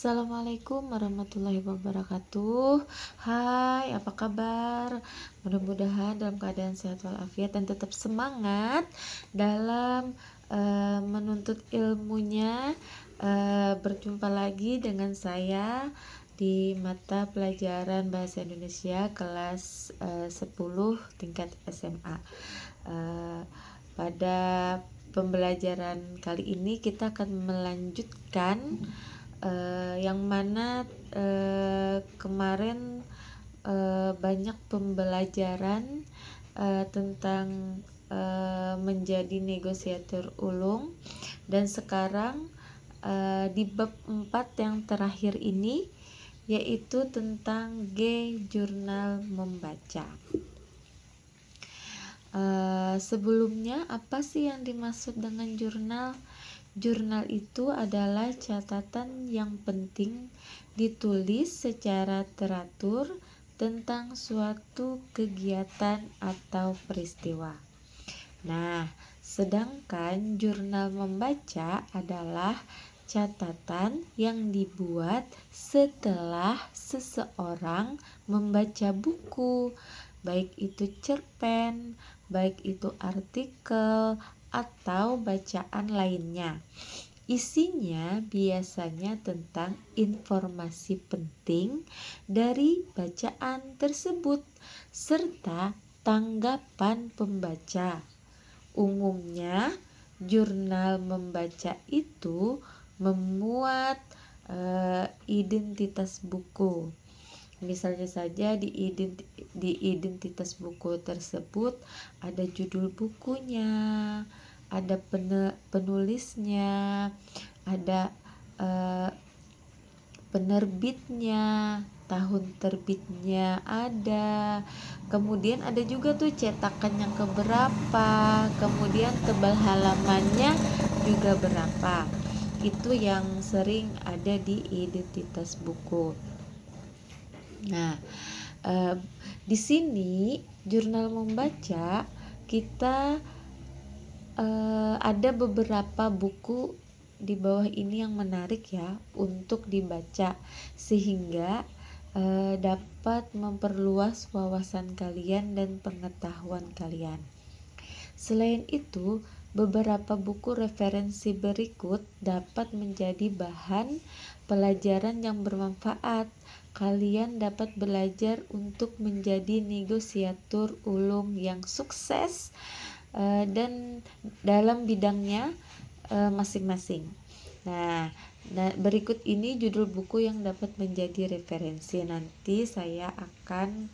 Assalamualaikum warahmatullahi wabarakatuh. Hai, apa kabar? Mudah-mudahan dalam keadaan sehat walafiat dan tetap semangat dalam menuntut ilmunya. Berjumpa lagi dengan saya di mata pelajaran Bahasa Indonesia kelas 10 tingkat SMA. Pada pembelajaran kali ini kita akan melanjutkan yang mana kemarin banyak pembelajaran tentang menjadi negosiator ulung, dan sekarang di bab 4 yang terakhir ini yaitu tentang jurnal membaca. Sebelumnya, apa sih yang dimaksud dengan jurnal? Jurnal itu adalah catatan yang penting ditulis secara teratur tentang suatu kegiatan atau peristiwa. Nah, sedangkan jurnal membaca adalah catatan yang dibuat setelah seseorang membaca buku, baik itu cerpen, baik itu artikel, atau bacaan lainnya. Isinya biasanya tentang informasi penting dari bacaan tersebut serta tanggapan pembaca. Umumnya, jurnal membaca itu memuat identitas buku. Misalnya saja di identitas buku tersebut ada judul bukunya, ada penulisnya, ada penerbitnya, tahun terbitnya ada, kemudian ada juga tuh cetakan yang keberapa, kemudian tebal halamannya juga berapa. Itu yang sering ada di identitas buku. Nah, di sini jurnal membaca kita ada beberapa buku di bawah ini yang menarik ya untuk dibaca, sehingga dapat memperluas wawasan kalian dan pengetahuan kalian. Selain itu, beberapa buku referensi berikut dapat menjadi bahan pelajaran yang bermanfaat. Kalian dapat belajar untuk menjadi negosiator ulung yang sukses dan dalam bidangnya masing-masing. Nah, berikut ini judul buku yang dapat menjadi referensi. Nanti saya akan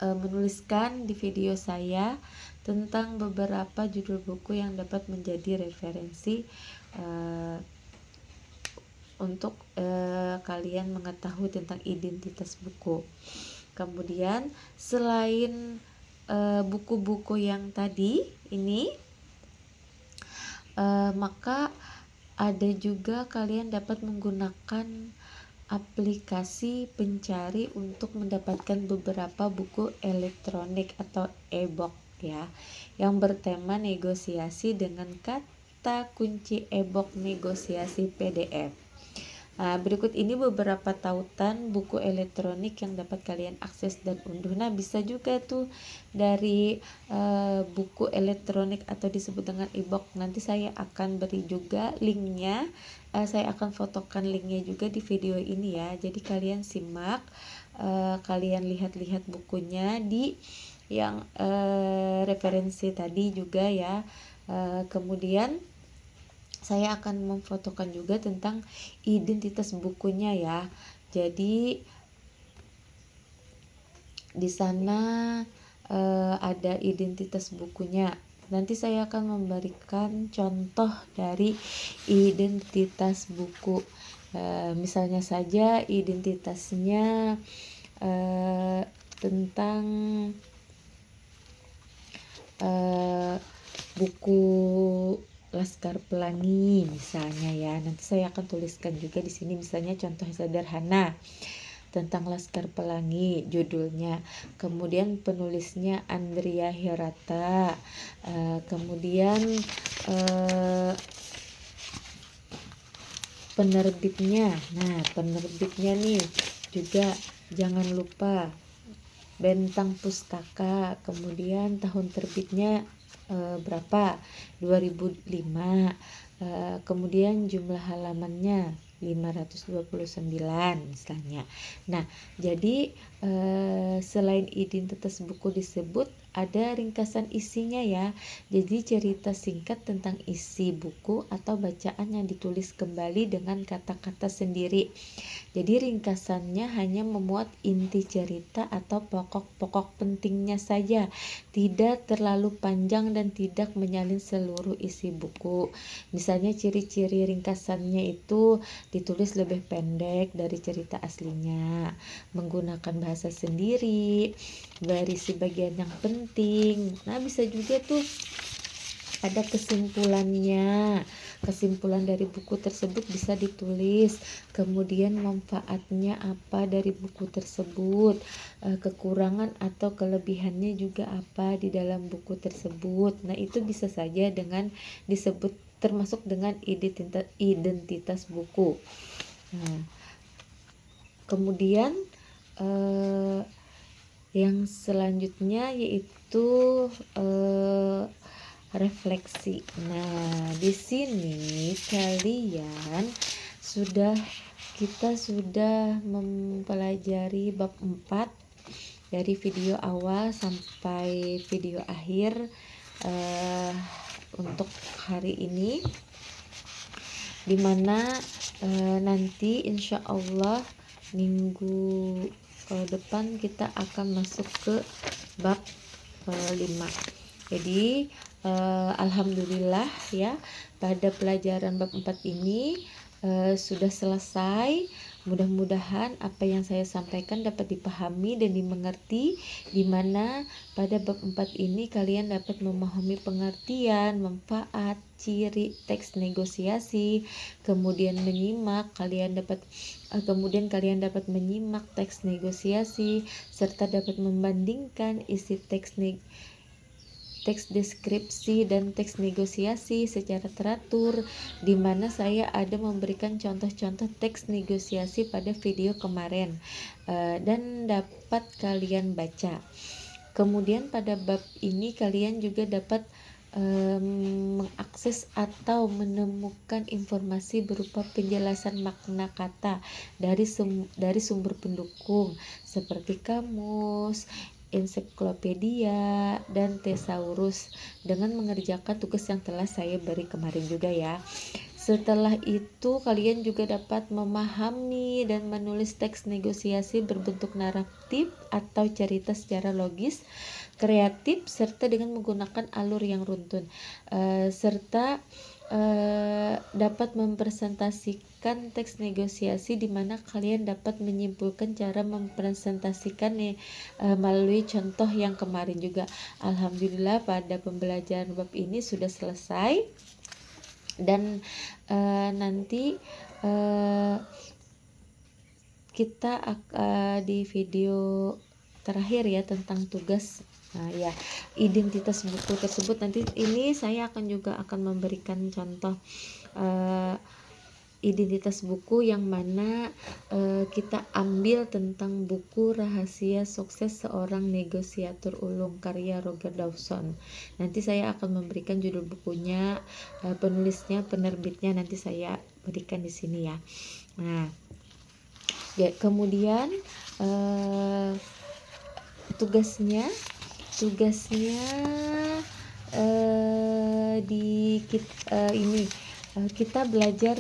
menuliskan di video saya tentang beberapa judul buku yang dapat menjadi referensi untuk kalian mengetahui tentang identitas buku. Kemudian selain buku-buku yang tadi ini, maka ada juga kalian dapat menggunakan aplikasi pencari untuk mendapatkan beberapa buku elektronik atau e-book ya, yang bertema negosiasi dengan kata kunci e-book negosiasi PDF. Nah, berikut ini beberapa tautan buku elektronik yang dapat kalian akses dan unduh. Nah, bisa juga tuh dari buku elektronik atau disebut dengan e-book. Nanti saya akan beri juga linknya. Saya akan fotokan linknya juga di video ini ya. Jadi kalian simak, kalian lihat-lihat bukunya di yang referensi tadi juga ya. Kemudian saya akan memfotokan juga tentang identitas bukunya ya. Jadi di sana ada identitas bukunya. Nanti saya akan memberikan contoh dari identitas buku. Misalnya saja identitasnya tentang buku Laskar Pelangi misalnya ya. Nanti saya akan tuliskan juga di sini misalnya contoh sederhana. tentang Laskar Pelangi judulnya. Kemudian penulisnya Andrea Hirata. Kemudian penerbitnya. Nah, penerbitnya nih juga jangan lupa Bentang Pustaka. Kemudian tahun terbitnya berapa? 2005. Kemudian jumlah halamannya 529 misalnya. Nah, jadi selain identitas buku disebut, ada ringkasan isinya ya. Jadi cerita singkat tentang isi buku atau bacaan yang ditulis kembali dengan kata-kata sendiri. Jadi ringkasannya hanya memuat inti cerita atau pokok-pokok pentingnya saja, tidak terlalu panjang dan tidak menyalin seluruh isi buku. Misalnya ciri-ciri ringkasannya itu ditulis lebih pendek dari cerita aslinya, menggunakan bahasa sendiri, berisi bagian yang penting. Nah, bisa juga tuh ada kesimpulannya. Kesimpulan dari buku tersebut bisa ditulis. Kemudian manfaatnya apa dari buku tersebut, kekurangan atau kelebihannya juga apa di dalam buku tersebut. Nah, itu bisa saja dengan disebut termasuk dengan identitas buku. Nah, kemudian yang selanjutnya yaitu refleksi. Nah, di sini kita sudah mempelajari bab 4 dari video awal sampai video akhir untuk hari ini, dimana nanti insya Allah minggu depan kita akan masuk ke bab 5. Jadi alhamdulillah ya, pada pelajaran bab 4 ini sudah selesai. Mudah-mudahan apa yang saya sampaikan dapat dipahami dan dimengerti, di mana pada bab 4 ini kalian dapat memahami pengertian, manfaat, ciri teks negosiasi, kemudian kalian dapat menyimak teks negosiasi serta dapat membandingkan isi teks deskripsi dan teks negosiasi secara teratur, di mana saya ada memberikan contoh-contoh teks negosiasi pada video kemarin dan dapat kalian baca. Kemudian pada bab ini kalian juga dapat mengakses atau menemukan informasi berupa penjelasan makna kata dari sumber pendukung seperti kamus, ensiklopedia, dan thesaurus dengan mengerjakan tugas yang telah saya beri kemarin juga ya. Setelah itu kalian juga dapat memahami dan menulis teks negosiasi berbentuk naratif atau cerita secara logis, kreatif, serta dengan menggunakan alur yang runtun, serta dapat mempresentasikan teks negosiasi, di mana kalian dapat menyimpulkan cara mempresentasikan melalui contoh yang kemarin juga. Alhamdulillah pada pembelajaran bab ini sudah selesai, dan nanti kita di video terakhir ya tentang tugas identitas buku tersebut, nanti ini saya akan memberikan contoh identitas buku yang mana kita ambil tentang buku Rahasia Sukses Seorang Negosiator Ulung karya Roger Dawson. Nanti saya akan memberikan judul bukunya, penulisnya, penerbitnya nanti saya berikan di sini ya. Nah, kemudian tugasnya kita belajar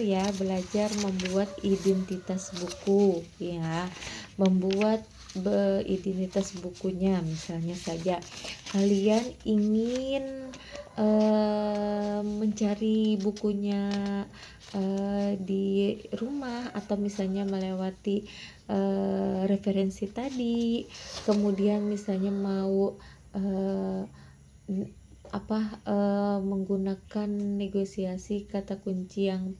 membuat identitas buku ya, membuat identitas bukunya. Misalnya saja kalian ingin mencari bukunya di rumah, atau misalnya melewati referensi tadi, kemudian misalnya mau menggunakan negosiasi kata kunci yang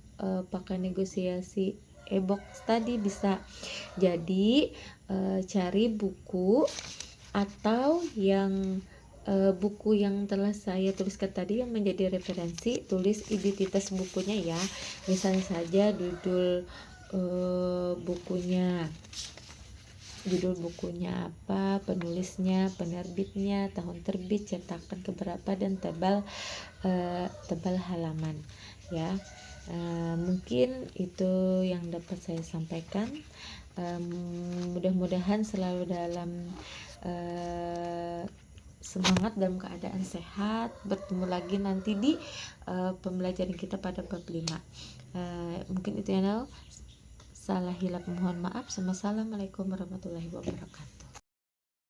pakai negosiasi e-book tadi bisa. Jadi cari buku atau yang buku yang telah saya tuliskan tadi yang menjadi referensi, tulis identitas bukunya ya. Misalnya saja judul bukunya apa, penulisnya, penerbitnya, tahun terbit, cetakan keberapa, dan tebal halaman ya. Mungkin itu yang dapat saya sampaikan. Mudah-mudahan selalu dalam semangat, dalam keadaan sehat. Bertemu lagi nanti di pembelajaran kita pada bab 5. Mungkin itu ya. Salah hilap mohon maaf. Assalamualaikum warahmatullahi wabarakatuh.